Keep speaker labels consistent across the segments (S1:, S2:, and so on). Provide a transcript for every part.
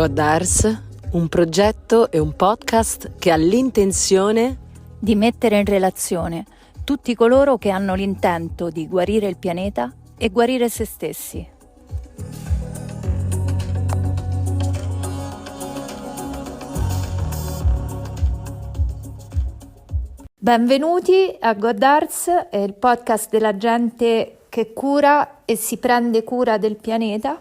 S1: Goddars, un progetto e un podcast che ha l'intenzione
S2: di mettere in relazione tutti coloro che hanno l'intento di guarire il pianeta e guarire se stessi. Benvenuti a Goddars, il podcast della gente che cura e si prende cura del pianeta.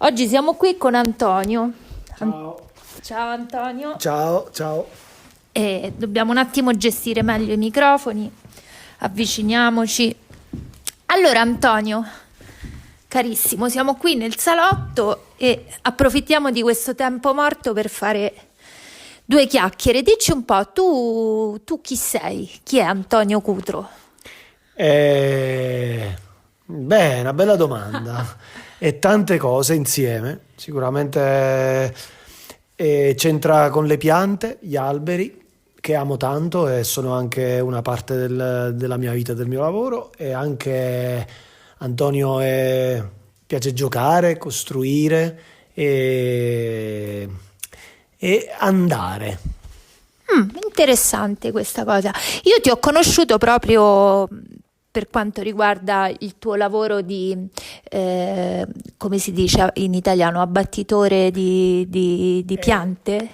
S2: Oggi siamo qui con Antonio.
S3: Ciao.
S2: Ciao Antonio.
S3: Ciao.
S2: E dobbiamo un attimo gestire meglio i microfoni. Avviciniamoci. Allora Antonio, carissimo, siamo qui nel salotto e approfittiamo di questo tempo morto per fare due chiacchiere. Dici un po', tu chi sei? Chi è Antonio Cutro?
S3: Beh, una bella domanda. E tante cose insieme. Sicuramente c'entra con le piante, gli alberi, che amo tanto e sono anche una parte della mia vita, del mio lavoro. E anche Antonio piace giocare, costruire e andare.
S2: Interessante questa cosa. Io ti ho conosciuto proprio per quanto riguarda il tuo lavoro di, come si dice in italiano, abbattitore di piante?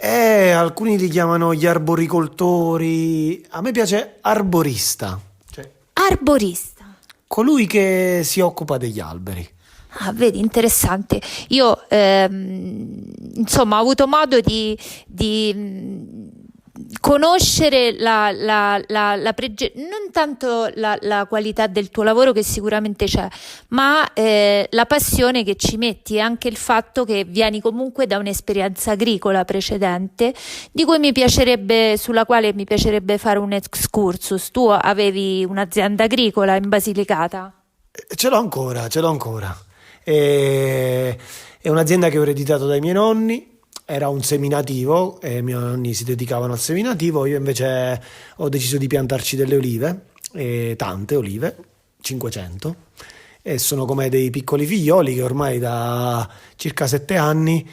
S3: Alcuni li chiamano gli arboricoltori. A me piace arborista, cioè
S2: Arborista.
S3: colui che si occupa degli alberi.
S2: Ah, vedi, interessante. Io, insomma, ho avuto modo di conoscere non tanto la qualità del tuo lavoro, che sicuramente c'è, ma la passione che ci metti e anche il fatto che vieni comunque da un'esperienza agricola precedente, sulla quale mi piacerebbe fare un excursus. Tu avevi un'azienda agricola in Basilicata?
S3: Ce l'ho ancora. È un'azienda che ho ereditato dai miei nonni. Era un seminativo e i miei nonni si dedicavano al seminativo. Io invece ho deciso di piantarci delle olive, tante olive, 500, e sono come dei piccoli figlioli che ormai da circa 7 anni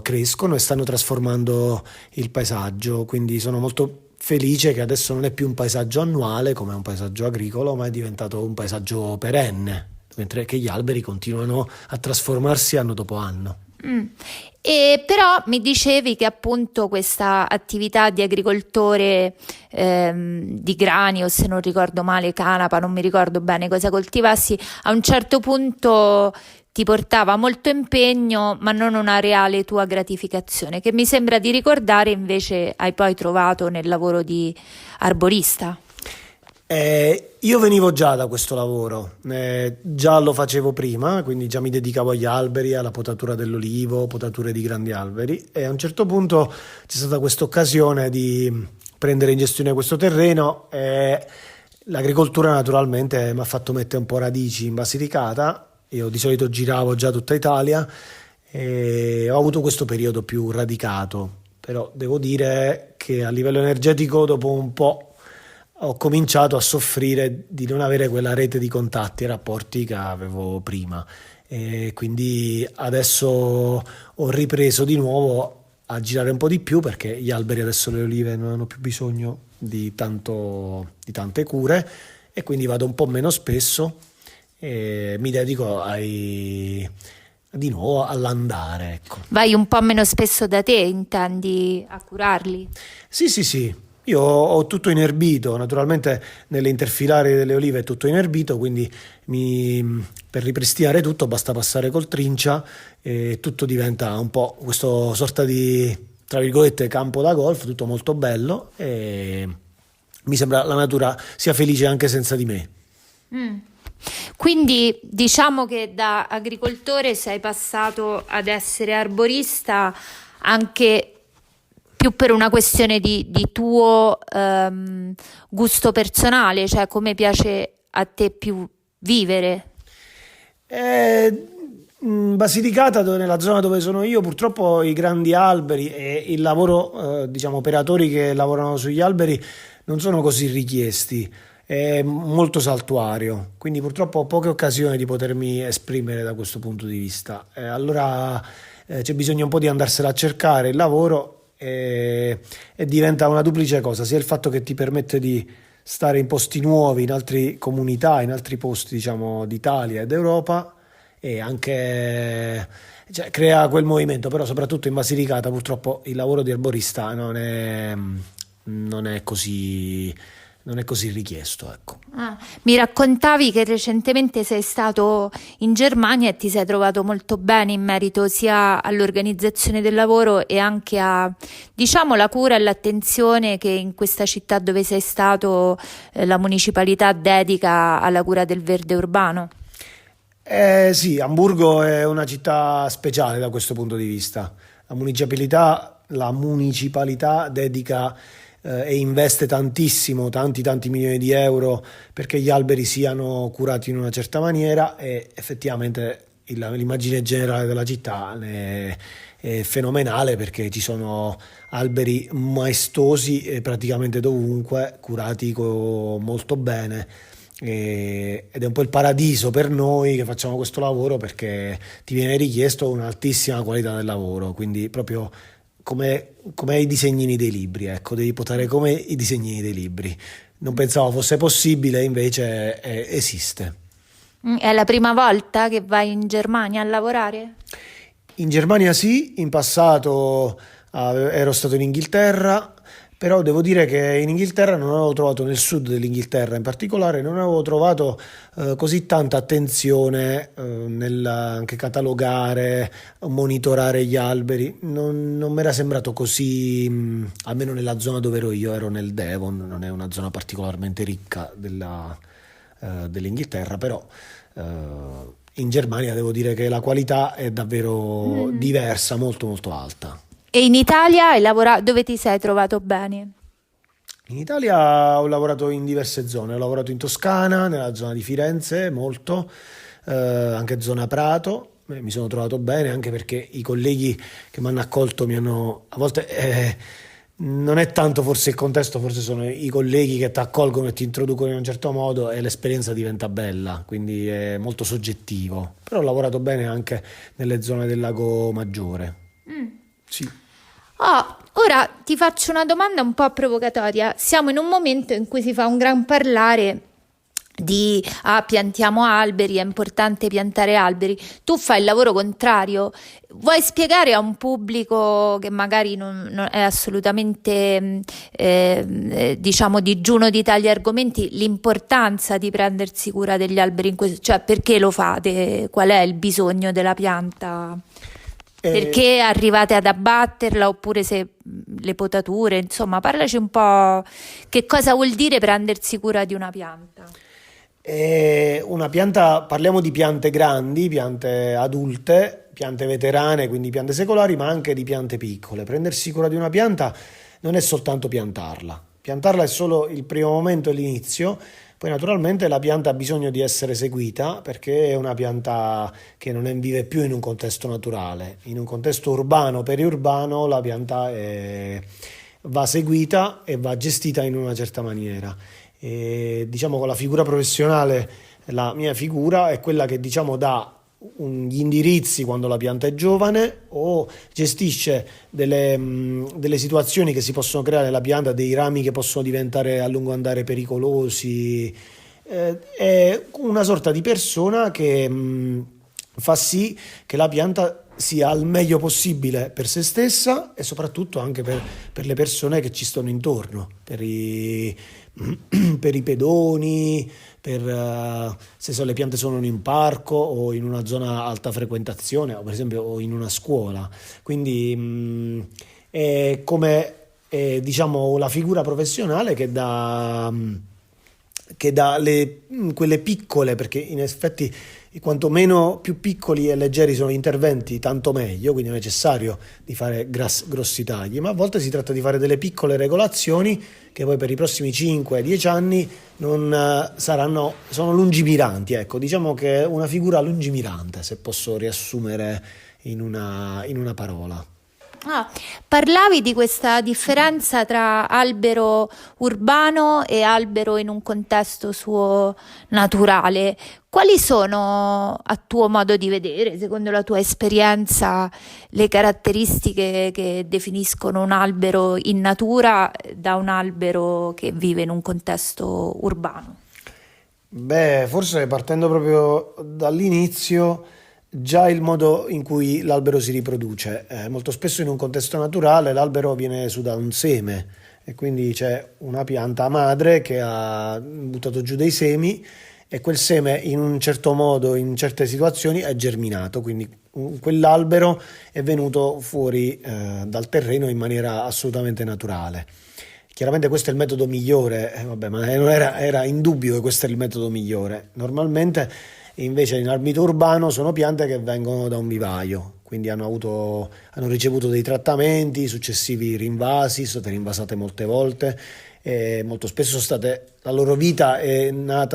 S3: crescono e stanno trasformando il paesaggio. Quindi sono molto felice che adesso non è più un paesaggio annuale come un paesaggio agricolo, ma è diventato un paesaggio perenne, mentre che gli alberi continuano a trasformarsi anno dopo anno.
S2: E però mi dicevi che appunto questa attività di agricoltore di grani, o se non ricordo male canapa, non mi ricordo bene cosa coltivassi, a un certo punto ti portava molto impegno ma non una reale tua gratificazione, che mi sembra di ricordare invece hai poi trovato nel lavoro di arborista.
S3: Io venivo già da questo lavoro, già lo facevo prima, quindi già mi dedicavo agli alberi, alla potatura dell'olivo, potature di grandi alberi, e a un certo punto c'è stata questa occasione di prendere in gestione questo terreno e l'agricoltura naturalmente mi ha fatto mettere un po' radici in Basilicata. Io di solito giravo già tutta Italia e ho avuto questo periodo più radicato, però devo dire che a livello energetico dopo un po' ho cominciato a soffrire di non avere quella rete di contatti e rapporti che avevo prima, e quindi adesso ho ripreso di nuovo a girare un po' di più, perché gli alberi adesso, le olive, non hanno più bisogno di tante cure, e quindi vado un po' meno spesso e mi dedico di nuovo all'andare, ecco.
S2: Vai un po' meno spesso da te, intendi, a curarli?
S3: Sì. Io ho tutto inerbito, naturalmente nelle interfilari delle olive è tutto inerbito, quindi per ripristinare tutto basta passare col trincia e tutto diventa un po' questo sorta di, tra virgolette, campo da golf, tutto molto bello, e mi sembra la natura sia felice anche senza di me.
S2: Quindi diciamo che da agricoltore sei passato ad essere arborista anche più per una questione di tuo gusto personale, cioè come piace a te più vivere?
S3: Basilicata, nella zona dove sono io, purtroppo i grandi alberi e il lavoro, operatori che lavorano sugli alberi non sono così richiesti. È molto saltuario, quindi purtroppo ho poche occasioni di potermi esprimere da questo punto di vista. Allora c'è bisogno un po' di andarsela a cercare il lavoro e diventa una duplice cosa, sia il fatto che ti permette di stare in posti nuovi, in altre comunità, in altri posti, diciamo, d'Italia ed Europa, e anche crea quel movimento. Però soprattutto in Basilicata purtroppo il lavoro di arborista non è così richiesto, ecco.
S2: Mi raccontavi che recentemente sei stato in Germania e ti sei trovato molto bene in merito sia all'organizzazione del lavoro e anche a, diciamo, la cura e l'attenzione che in questa città dove sei stato la municipalità dedica alla cura del verde urbano.
S3: Sì, Amburgo è una città speciale da questo punto di vista. La municipalità dedica e investe tantissimo, tanti milioni di euro perché gli alberi siano curati in una certa maniera, e effettivamente l'immagine generale della città è fenomenale, perché ci sono alberi maestosi praticamente dovunque, curati molto bene. Ed è un po' il paradiso per noi che facciamo questo lavoro, perché ti viene richiesto un'altissima qualità del lavoro, quindi proprio come i disegnini dei libri, ecco, devi potere come i disegnini dei libri. Non pensavo fosse possibile, invece esiste.
S2: È la prima volta che vai in Germania a lavorare?
S3: In Germania sì, in passato ero stato in Inghilterra, però devo dire che in Inghilterra non avevo trovato, nel sud dell'Inghilterra in particolare, non avevo trovato così tanta attenzione nel anche catalogare, monitorare gli alberi. Non mi era sembrato così, almeno nella zona dove ero nel Devon, non è una zona particolarmente ricca dell'Inghilterra, però in Germania devo dire che la qualità è davvero diversa, molto molto alta.
S2: E in Italia hai lavorato, dove ti sei trovato bene?
S3: In Italia ho lavorato in diverse zone, ho lavorato in Toscana, nella zona di Firenze, molto, anche zona Prato, mi sono trovato bene, anche perché i colleghi che mi hanno accolto a volte non è tanto forse il contesto, forse sono i colleghi che ti accolgono e ti introducono in un certo modo e l'esperienza diventa bella, quindi è molto soggettivo. Però ho lavorato bene anche nelle zone del Lago Maggiore. Sì.
S2: Ora ti faccio una domanda un po' provocatoria. Siamo in un momento in cui si fa un gran parlare di piantiamo alberi, è importante piantare alberi. Tu fai il lavoro contrario. Vuoi spiegare a un pubblico che magari non è assolutamente diciamo digiuno di tali argomenti, l'importanza di prendersi cura degli alberi cioè perché lo fate? Qual è il bisogno della pianta? Perché arrivate ad abbatterla, oppure se le potature, insomma, parlaci un po' che cosa vuol dire prendersi cura di una pianta.
S3: Una pianta, parliamo di piante grandi, piante adulte, piante veterane, quindi piante secolari, ma anche di piante piccole. Prendersi cura di una pianta non è soltanto piantarla. Piantarla è solo il primo momento e l'inizio. Poi naturalmente la pianta ha bisogno di essere seguita, perché è una pianta che non vive più in un contesto naturale. In un contesto urbano, periurbano, la pianta va seguita e va gestita in una certa maniera. E, diciamo, con la figura professionale, la mia figura è quella che, diciamo, dà gli indirizzi quando la pianta è giovane, o gestisce delle situazioni che si possono creare nella pianta, dei rami che possono diventare a lungo andare pericolosi. È una sorta di persona che fa sì che la pianta sia al meglio possibile per se stessa e soprattutto anche per le persone che ci stanno intorno, per i pedoni, se le piante sono in un parco o in una zona a alta frequentazione, o per esempio o in una scuola. Quindi è come diciamo la figura professionale che dà quelle piccole, perché in effetti quanto meno più piccoli e leggeri sono gli interventi, tanto meglio, quindi è necessario di fare grossi tagli, ma a volte si tratta di fare delle piccole regolazioni che poi per i prossimi 5-10 anni sono lungimiranti, ecco, diciamo che è una figura lungimirante, se posso riassumere in una parola.
S2: Ah, parlavi di questa differenza tra albero urbano e albero in un contesto suo naturale. Quali sono, a tuo modo di vedere, secondo la tua esperienza, le caratteristiche che definiscono un albero in natura da un albero che vive in un contesto urbano?
S3: Beh, forse partendo proprio dall'inizio, già il modo in cui l'albero si riproduce. Molto spesso in un contesto naturale l'albero viene su da un seme e quindi c'è una pianta madre che ha buttato giù dei semi e quel seme in un certo modo, in certe situazioni, è germinato, quindi quell'albero è venuto fuori dal terreno in maniera assolutamente naturale. Chiaramente questo è il metodo migliore, vabbè, ma non era indubbio che questo è il metodo migliore. Normalmente invece in ambito urbano sono piante che vengono da un vivaio, quindi hanno ricevuto dei trattamenti, successivi rinvasi, sono state rinvasate molte volte e molto spesso la loro vita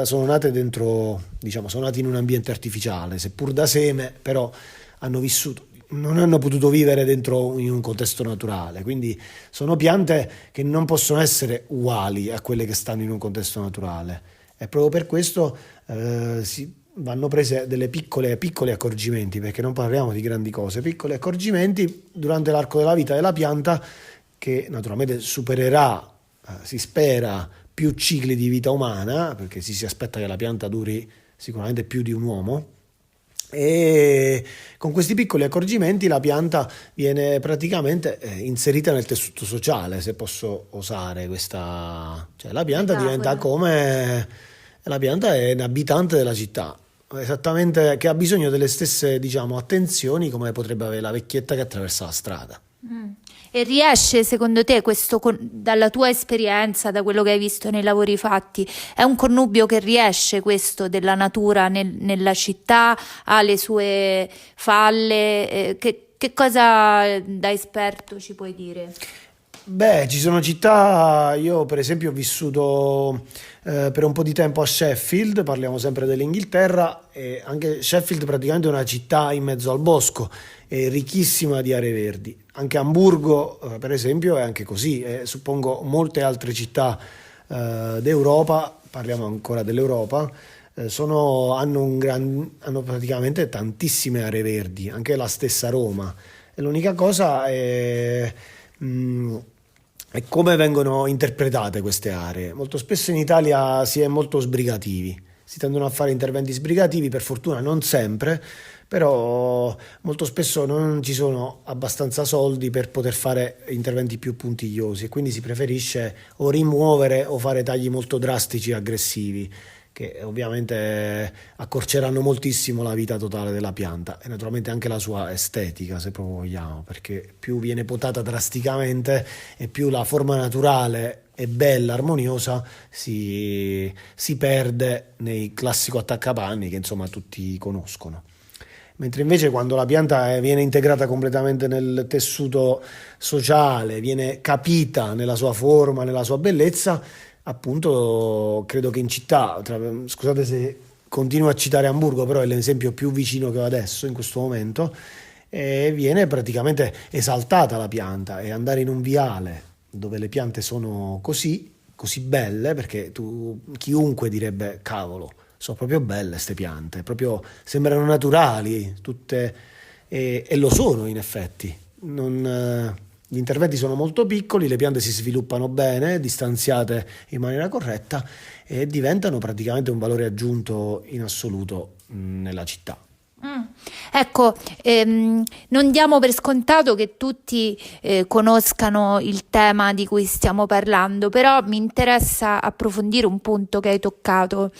S3: sono nate dentro, diciamo, sono nati in un ambiente artificiale, seppur da seme, però non hanno potuto vivere dentro in un contesto naturale, quindi sono piante che non possono essere uguali a quelle che stanno in un contesto naturale e proprio per questo vanno prese delle piccoli accorgimenti, perché non parliamo di grandi cose, piccoli accorgimenti durante l'arco della vita della pianta che naturalmente supererà, si spera, più cicli di vita umana, perché si aspetta che la pianta duri sicuramente più di un uomo. E con questi piccoli accorgimenti la pianta viene praticamente inserita nel tessuto sociale, se posso osare questa, cioè la pianta diventa come la pianta è un abitante della città, esattamente, che ha bisogno delle stesse, diciamo, attenzioni come potrebbe avere la vecchietta che attraversa la strada.
S2: E riesce, secondo te, questo dalla tua esperienza, da quello che hai visto nei lavori fatti, è un connubio che riesce questo della natura nella città, ha le sue falle? Che cosa da esperto ci puoi dire?
S3: Beh, ci sono città, io per esempio ho vissuto per un po' di tempo a Sheffield, parliamo sempre dell'Inghilterra, e anche Sheffield praticamente è una città in mezzo al bosco, è ricchissima di aree verdi. Anche Amburgo, per esempio, è anche così, e suppongo molte altre città d'Europa, parliamo ancora dell'Europa, hanno praticamente tantissime aree verdi, anche la stessa Roma. E l'unica cosa è come vengono interpretate queste aree. Molto spesso in Italia si è molto sbrigativi, si tendono a fare interventi sbrigativi, per fortuna non sempre, però molto spesso non ci sono abbastanza soldi per poter fare interventi più puntigliosi e quindi si preferisce o rimuovere o fare tagli molto drastici e aggressivi, che ovviamente accorceranno moltissimo la vita totale della pianta e naturalmente anche la sua estetica, se proprio vogliamo, perché più viene potata drasticamente e più la forma naturale e bella, armoniosa si perde nel classico attaccapanni che insomma tutti conoscono. Mentre invece quando la pianta viene integrata completamente nel tessuto sociale, viene capita nella sua forma, nella sua bellezza, appunto credo che in città, scusate se continuo a citare Amburgo, però è l'esempio più vicino che ho adesso in questo momento, viene praticamente esaltata la pianta, e andare in un viale dove le piante sono così belle, perché chiunque direbbe cavolo, sono proprio belle ste piante, proprio sembrano naturali tutte, e lo sono in effetti. Gli interventi sono molto piccoli, le piante si sviluppano bene, distanziate in maniera corretta e diventano praticamente un valore aggiunto in assoluto nella città.
S2: Ecco, non diamo per scontato che tutti conoscano il tema di cui stiamo parlando, però mi interessa approfondire un punto che hai toccato.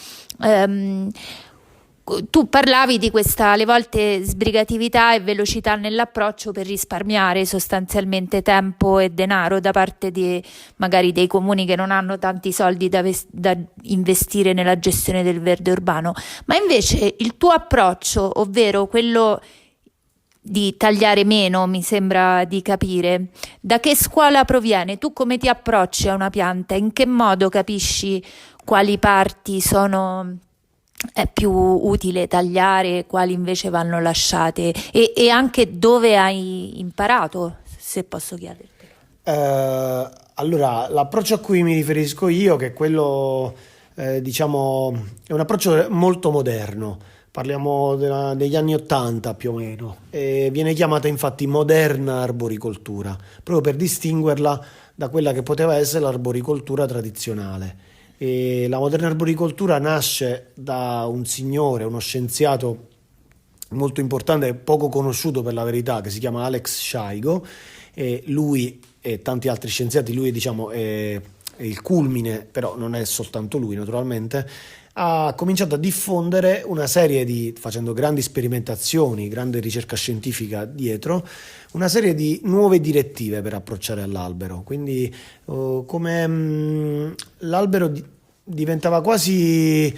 S2: Tu parlavi di questa, alle volte, sbrigatività e velocità nell'approccio per risparmiare sostanzialmente tempo e denaro da parte magari dei comuni che non hanno tanti soldi da investire nella gestione del verde urbano, ma invece il tuo approccio, ovvero quello di tagliare meno, mi sembra di capire, da che scuola proviene? Tu come ti approcci a una pianta? In che modo capisci quali parti è più utile tagliare, quali invece vanno lasciate, e anche dove hai imparato se posso chiederti.
S3: Allora, l'approccio a cui mi riferisco io, che è quello, diciamo, è un approccio molto moderno, parliamo degli anni '80 più o meno, e viene chiamata infatti moderna arboricoltura, proprio per distinguerla da quella che poteva essere l'arboricoltura tradizionale. E la moderna arboricoltura nasce da un signore, uno scienziato molto importante e poco conosciuto per la verità, che si chiama Alex Schaigo, e lui e tanti altri scienziati, lui diciamo è il culmine, però non è soltanto lui naturalmente, ha cominciato a diffondere una serie di, facendo grandi sperimentazioni, grande ricerca scientifica dietro, una serie di nuove direttive per approcciare all'albero. Quindi come l'albero diventava quasi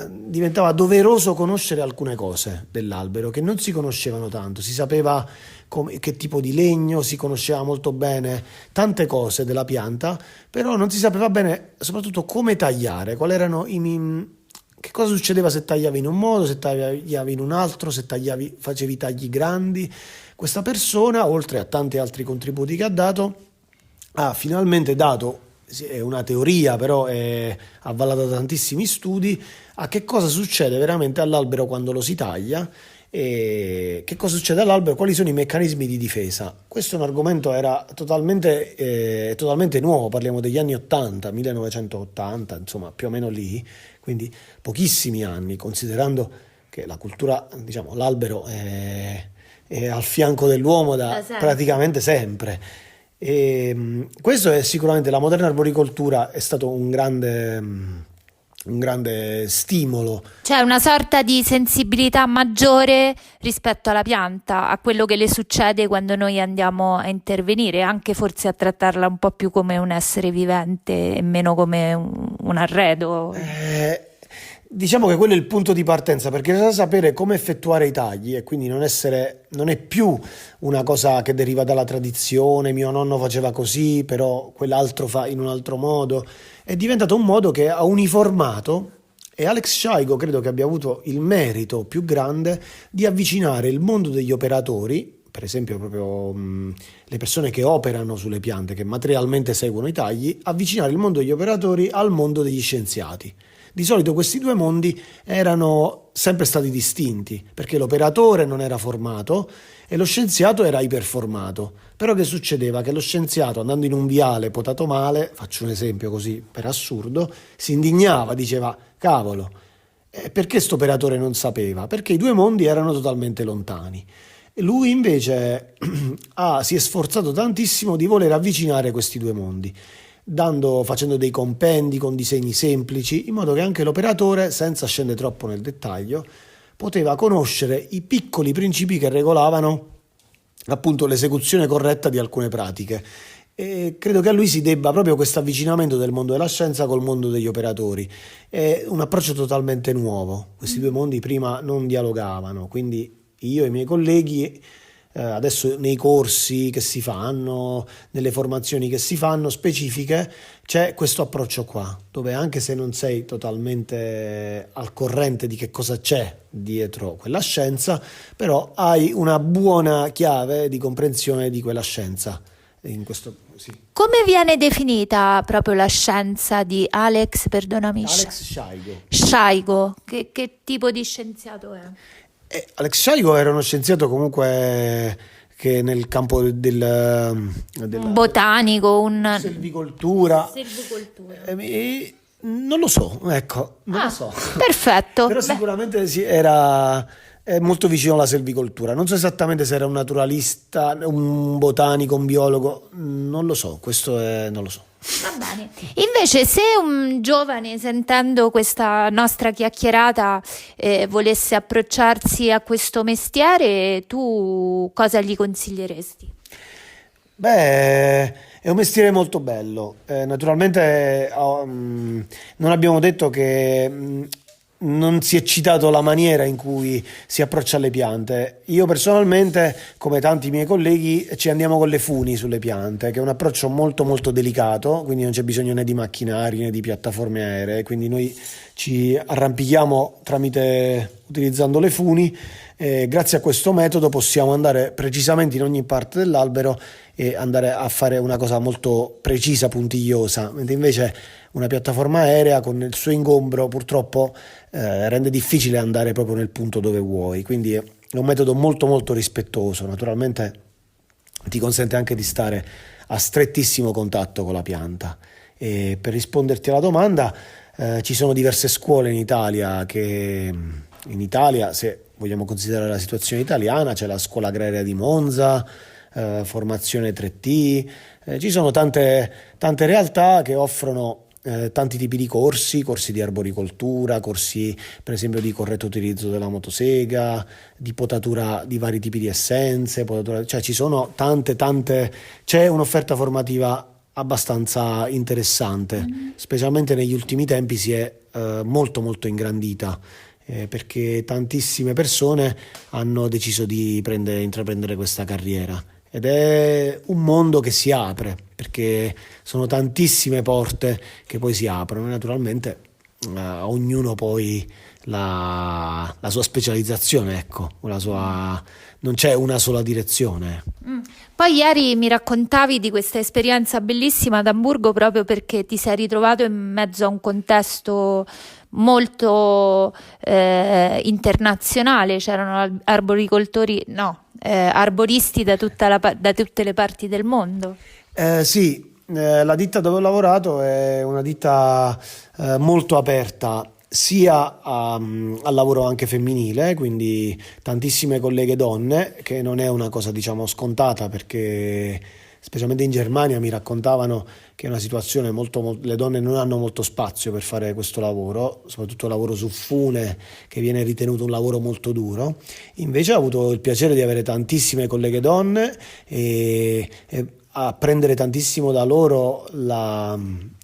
S3: diventava doveroso conoscere alcune cose dell'albero che non si conoscevano tanto. Si sapeva che tipo di legno, si conosceva molto bene tante cose della pianta, però non si sapeva bene soprattutto come tagliare, quali erano che cosa succedeva se tagliavi in un modo, se tagliavi in un altro, se facevi tagli grandi. Questa persona, oltre a tanti altri contributi che ha dato, ha finalmente dato, è una teoria però è avvallata da tantissimi studi, a che cosa succede veramente all'albero quando lo si taglia e che cosa succede all'albero, quali sono i meccanismi di difesa. Questo è un argomento era totalmente nuovo, parliamo degli anni 80, 1980, insomma più o meno lì, quindi pochissimi anni, considerando che la cultura, diciamo, l'albero è al fianco dell'uomo da praticamente sempre. E questo è sicuramente, la moderna arboricoltura è stato un grande stimolo.
S2: C'è una sorta di sensibilità maggiore rispetto alla pianta, a quello che le succede quando noi andiamo a intervenire, anche forse a trattarla un po' più come un essere vivente e meno come un arredo.
S3: Diciamo che quello è il punto di partenza, perché bisogna sapere come effettuare i tagli e quindi non è più una cosa che deriva dalla tradizione, mio nonno faceva così, però quell'altro fa in un altro modo. È diventato un modo che ha uniformato, e Alex Schaigo credo che abbia avuto il merito più grande di avvicinare il mondo degli operatori, per esempio proprio le persone che operano sulle piante, che materialmente seguono i tagli, avvicinare il mondo degli operatori al mondo degli scienziati. Di solito questi due mondi erano sempre stati distinti, perché l'operatore non era formato e lo scienziato era iperformato. Però che succedeva? Che lo scienziato, andando in un viale potato male, faccio un esempio così per assurdo, si indignava, diceva: cavolo, perché sto operatore non sapeva? Perché i due mondi erano totalmente lontani. E lui invece si è sforzato tantissimo di voler avvicinare questi due mondi, facendo dei compendi con disegni semplici, in modo che anche l'operatore, senza scendere troppo nel dettaglio, poteva conoscere i piccoli principi che regolavano appunto l'esecuzione corretta di alcune pratiche. E credo che a lui si debba proprio questo avvicinamento del mondo della scienza col mondo degli operatori. È un approccio totalmente nuovo. Questi due mondi prima non dialogavano, quindi io e i miei colleghi adesso nei corsi che si fanno, nelle formazioni che si fanno specifiche, c'è questo approccio qua, dove anche se non sei totalmente al corrente di che cosa c'è dietro quella scienza, però hai una buona chiave di comprensione di quella scienza. In questo, sì.
S2: Come viene definita proprio la scienza di Alex, perdonami?
S3: Alex Schaigo.
S2: Schaigo, che tipo di scienziato è?
S3: Alex Schaigo era uno scienziato comunque che nel campo della
S2: botanico,
S3: selvicoltura. Non lo so, ecco, non lo so.
S2: Perfetto.
S3: Però sicuramente è molto vicino alla selvicoltura. Non so esattamente se era un naturalista, un botanico, un biologo, non lo so, non lo so.
S2: Va bene. Invece, se un giovane, sentendo questa nostra chiacchierata, volesse approcciarsi a questo mestiere, tu cosa gli consiglieresti?
S3: Beh, è un mestiere molto bello. Naturalmente non abbiamo detto che non si è citato la maniera in cui si approccia alle piante. Io personalmente, come tanti miei colleghi, ci andiamo con le funi sulle piante, che è un approccio molto molto delicato, quindi non c'è bisogno né di macchinari né di piattaforme aeree, quindi noi ci arrampichiamo utilizzando le funi. Grazie a questo metodo possiamo andare precisamente in ogni parte dell'albero e andare a fare una cosa molto precisa, puntigliosa, mentre invece una piattaforma aerea con il suo ingombro purtroppo rende difficile andare proprio nel punto dove vuoi, quindi è un metodo molto molto rispettoso. Naturalmente ti consente anche di stare a strettissimo contatto con la pianta. E per risponderti alla domanda, ci sono diverse scuole in Italia se vogliamo considerare la situazione italiana, c'è la scuola agraria di Monza, formazione 3T, ci sono tante realtà che offrono tanti tipi di corsi di arboricoltura, corsi per esempio di corretto utilizzo della motosega, di potatura di vari tipi di essenze, cioè ci sono tante, c'è un'offerta formativa abbastanza interessante, specialmente negli ultimi tempi si è molto molto ingrandita, perché tantissime persone hanno deciso di intraprendere questa carriera ed è un mondo che si apre, perché sono tantissime porte che poi si aprono e naturalmente ognuno poi la sua specializzazione, ecco, non c'è una sola direzione.
S2: Poi ieri mi raccontavi di questa esperienza bellissima ad Amburgo proprio perché ti sei ritrovato in mezzo a un contesto molto internazionale, c'erano arboristi da tutte le parti del mondo.
S3: Sì, la ditta dove ho lavorato è una ditta molto aperta sia al lavoro anche femminile, quindi tantissime colleghe donne, che non è una cosa diciamo scontata, perché specialmente in Germania mi raccontavano che è una situazione le donne non hanno molto spazio per fare questo lavoro, soprattutto il lavoro su fune, che viene ritenuto un lavoro molto duro. Invece ho avuto il piacere di avere tantissime colleghe donne e apprendere tantissimo da loro la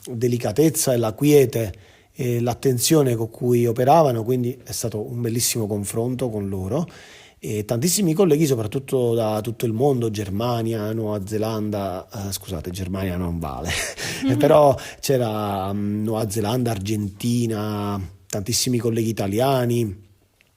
S3: delicatezza e la quiete e l'attenzione con cui operavano, quindi è stato un bellissimo confronto con loro e tantissimi colleghi soprattutto da tutto il mondo, Germania, Nuova Zelanda, scusate, Germania non vale, però c'era Nuova Zelanda, Argentina, tantissimi colleghi italiani,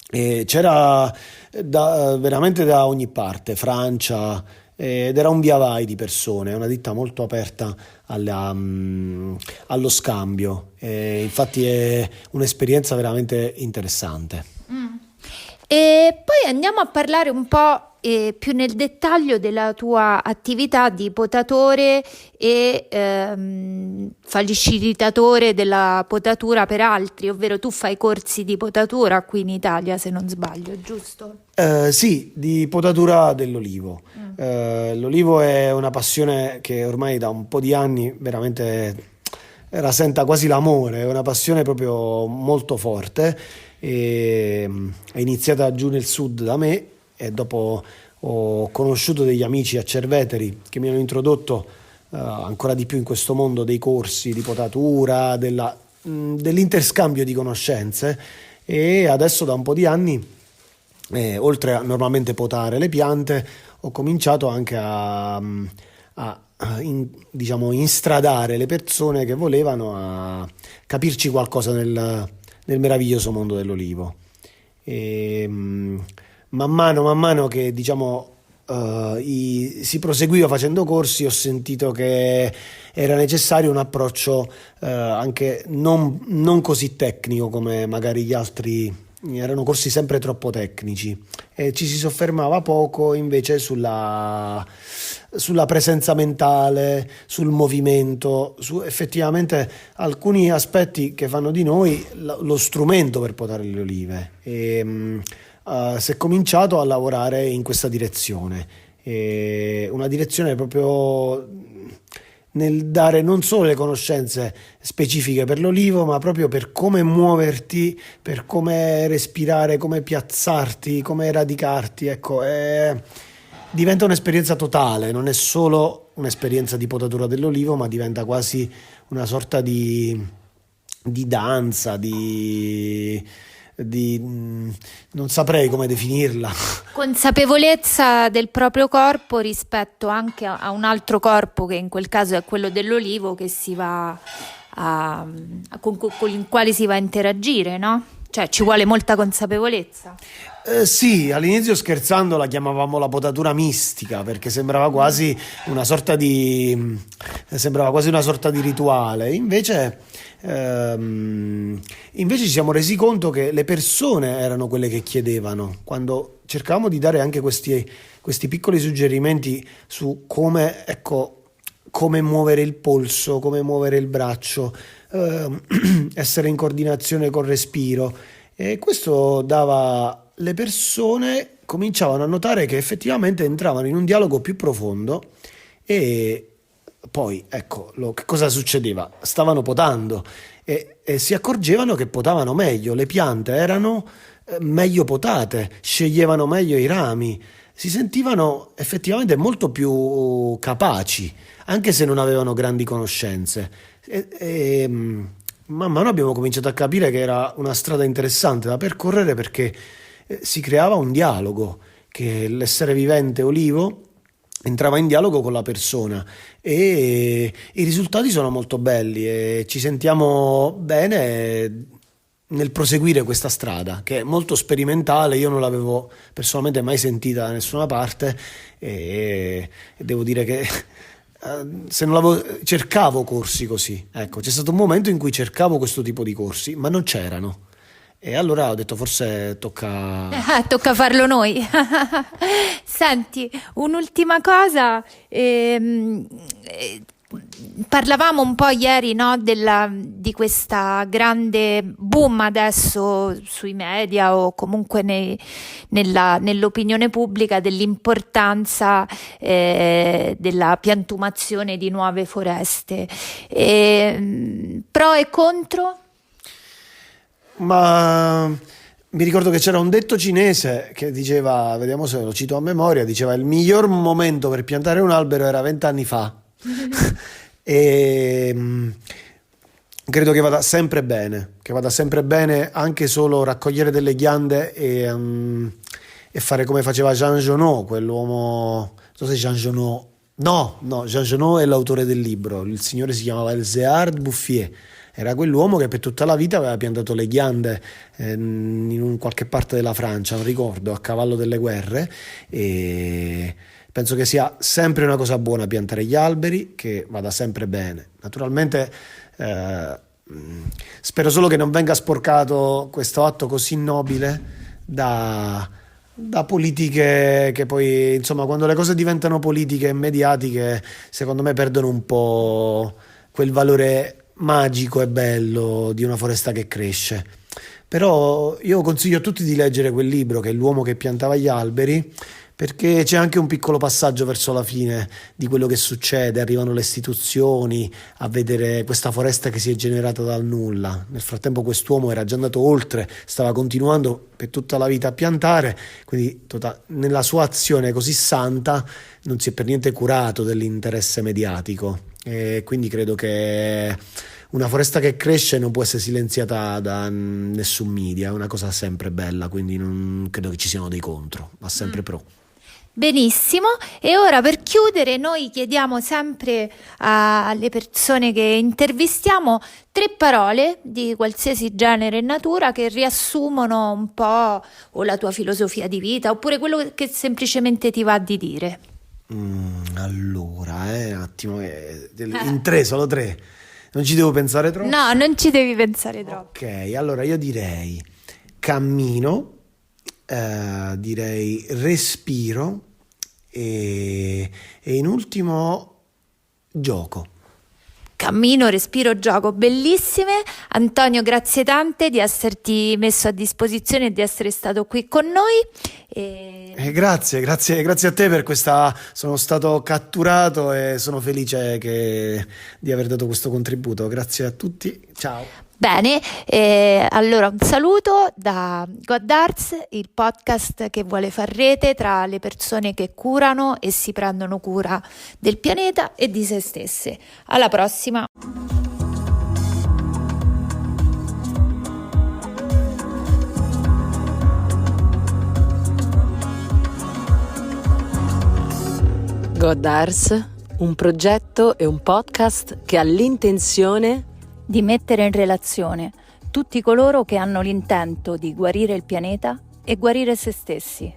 S3: e c'era veramente da ogni parte, Francia, ed era un via vai di persone, è una ditta molto aperta allo scambio, infatti è un'esperienza veramente interessante.
S2: E poi andiamo a parlare un po' più nel dettaglio della tua attività di potatore e facilitatore della potatura per altri, ovvero tu fai corsi di potatura qui in Italia, se non sbaglio, giusto?
S3: Sì, di potatura dell'olivo. L'olivo è una passione che ormai da un po' di anni veramente rasenta quasi l'amore, è una passione proprio molto forte. È iniziata giù nel sud da me e dopo ho conosciuto degli amici a Cerveteri che mi hanno introdotto ancora di più in questo mondo dei corsi di potatura, dell'interscambio di conoscenze, e adesso da un po' di anni, oltre a normalmente potare le piante, ho cominciato anche a instradare le persone che volevano a capirci qualcosa nel meraviglioso mondo dell'olivo. E man mano che si proseguiva facendo corsi, ho sentito che era necessario un approccio anche non così tecnico come magari gli altri. Erano corsi sempre troppo tecnici e ci si soffermava poco invece sulla presenza mentale, sul movimento, su effettivamente alcuni aspetti che fanno di noi lo strumento per potare le olive. Si è cominciato a lavorare in questa direzione, una direzione proprio nel dare non solo le conoscenze specifiche per l'olivo, ma proprio per come muoverti, per come respirare, come piazzarti, come radicarti. Ecco, diventa un'esperienza totale, non è solo un'esperienza di potatura dell'olivo, ma diventa quasi una sorta di danza, non saprei come definirla.
S2: Consapevolezza del proprio corpo rispetto anche a un altro corpo, che in quel caso è quello dell'olivo, che si va con il quale si va a interagire, no? Cioè ci vuole molta consapevolezza.
S3: Sì, all'inizio scherzando la chiamavamo la potatura mistica perché sembrava quasi una sorta di rituale. Invece ci siamo resi conto che le persone erano quelle che chiedevano, quando cercavamo di dare anche questi piccoli suggerimenti su come muovere il polso, come muovere il braccio, essere in coordinazione col respiro. E questo le persone cominciavano a notare che effettivamente entravano in un dialogo più profondo e poi, che cosa succedeva? Stavano potando e si accorgevano che potavano meglio, le piante erano meglio potate, sceglievano meglio i rami, si sentivano effettivamente molto più capaci, anche se non avevano grandi conoscenze. Man mano abbiamo cominciato a capire che era una strada interessante da percorrere perché si creava un dialogo, che l'essere vivente olivo entrava in dialogo con la persona e i risultati sono molto belli e ci sentiamo bene nel proseguire questa strada che è molto sperimentale. Io non l'avevo personalmente mai sentita da nessuna parte e devo dire che se non cercavo corsi così, c'è stato un momento in cui cercavo questo tipo di corsi ma non c'erano e allora ho detto forse tocca
S2: farlo noi. Senti, un'ultima cosa, parlavamo un po' ieri, no, di questa grande boom adesso sui media o comunque nell'opinione pubblica dell'importanza della piantumazione di nuove foreste. Pro e contro?
S3: Ma mi ricordo che c'era un detto cinese che diceva, vediamo se lo cito a memoria, diceva il miglior momento per piantare un albero era 20 anni fa. E credo che vada sempre bene anche solo raccogliere delle ghiande e fare come faceva Jean Genot, quell'uomo, non so se Jean Genot, no, Jean Genot è l'autore del libro, il signore si chiamava Elzéard Bouffier, era quell'uomo che per tutta la vita aveva piantato le ghiande in qualche parte della Francia, non ricordo, a cavallo delle guerre, e penso che sia sempre una cosa buona piantare gli alberi, che vada sempre bene. Naturalmente spero solo che non venga sporcato questo atto così nobile da politiche che poi, insomma, quando le cose diventano politiche e mediatiche, secondo me perdono un po' quel valore magico e bello di una foresta che cresce. Però io consiglio a tutti di leggere quel libro che è L'uomo che piantava gli alberi, perché c'è anche un piccolo passaggio verso la fine di quello che succede, arrivano le istituzioni a vedere questa foresta che si è generata dal nulla. Nel frattempo quest'uomo era già andato oltre, stava continuando per tutta la vita a piantare, quindi nella sua azione così santa non si è per niente curato dell'interesse mediatico, e quindi credo che una foresta che cresce non può essere silenziata da nessun media, è una cosa sempre bella, quindi non credo che ci siano dei contro, va sempre pro.
S2: Benissimo, e ora per chiudere noi chiediamo sempre alle persone che intervistiamo 3 parole di qualsiasi genere e natura che riassumono un po' o la tua filosofia di vita oppure quello che semplicemente ti va di dire.
S3: Allora, un attimo, in 3, solo 3. Non ci devo pensare troppo?
S2: No, non ci devi pensare troppo.
S3: Ok, allora io direi cammino, direi respiro e in ultimo gioco.
S2: Cammino, respiro, gioco, bellissime. Antonio, grazie tante di esserti messo a disposizione e di essere stato qui con noi.
S3: Grazie a te per questa, sono stato catturato e sono felice di aver dato questo contributo. Grazie a tutti, ciao.
S2: Bene, allora un saluto da Godards, il podcast che vuole far rete tra le persone che curano e si prendono cura del pianeta e di se stesse. Alla prossima!
S1: Godards, un progetto e un podcast che ha l'intenzione
S2: di mettere in relazione tutti coloro che hanno l'intento di guarire il pianeta e guarire se stessi.